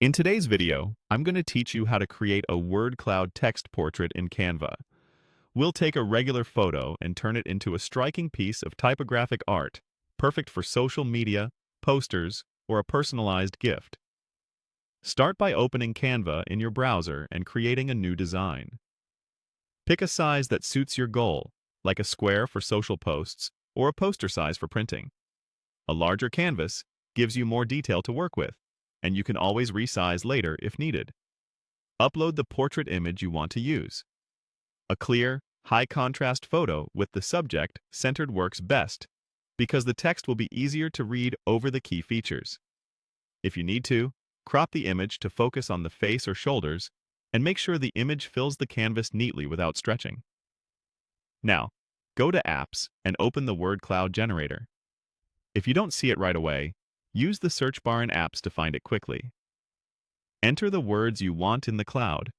In today's video, I'm going to teach you how to create a word cloud text portrait in Canva. We'll take a regular photo and turn it into a striking piece of typographic art, perfect for social media, posters, or a personalized gift. Start by opening Canva in your browser and creating a new design. Pick a size that suits your goal, like a square for social posts or a poster size for printing. A larger canvas gives you more detail to work with, and you can always resize later if needed. Upload the portrait image you want to use. A clear, high-contrast photo with the subject centered works best because the text will be easier to read over the key features. If you need to, crop the image to focus on the face or shoulders and make sure the image fills the canvas neatly without stretching. Now, go to Apps and open the word cloud generator. If you don't see it right away, use the search bar in Apps to find it quickly. Enter the words you want in the cloud.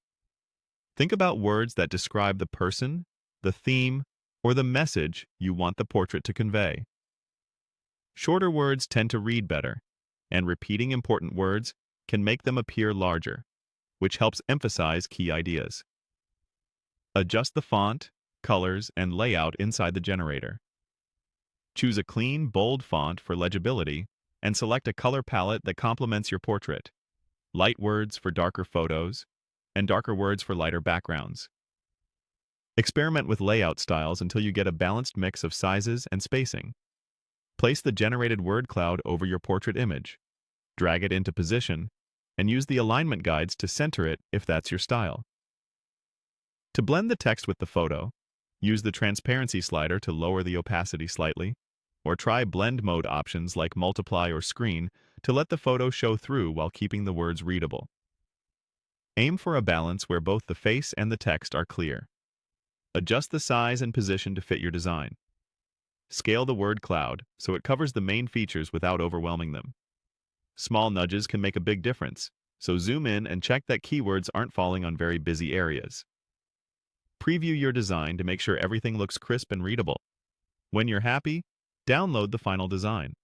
Think about words that describe the person, the theme, or the message you want the portrait to convey. Shorter words tend to read better, and repeating important words can make them appear larger, which helps emphasize key ideas. Adjust the font, colors, and layout inside the generator. Choose a clean, bold font for legibility and select a color palette that complements your portrait. Light words for darker photos, and darker words for lighter backgrounds. Experiment with layout styles until you get a balanced mix of sizes and spacing. Place the generated word cloud over your portrait image. Drag it into position, and use the alignment guides to center it if that's your style. To blend the text with the photo, use the transparency slider to lower the opacity slightly, or try blend mode options like multiply or screen to let the photo show through while keeping the words readable. Aim for a balance where both the face and the text are clear. Adjust the size and position to fit your design. Scale the word cloud so it covers the main features without overwhelming them. Small nudges can make a big difference, so zoom in and check that keywords aren't falling on very busy areas. Preview your design to make sure everything looks crisp and readable. When you're happy, download the final design.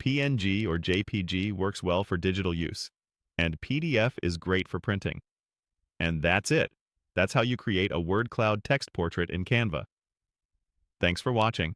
PNG or JPG works well for digital use, and PDF is great for printing. And that's it. That's how you create a word cloud text portrait in Canva. Thanks for watching.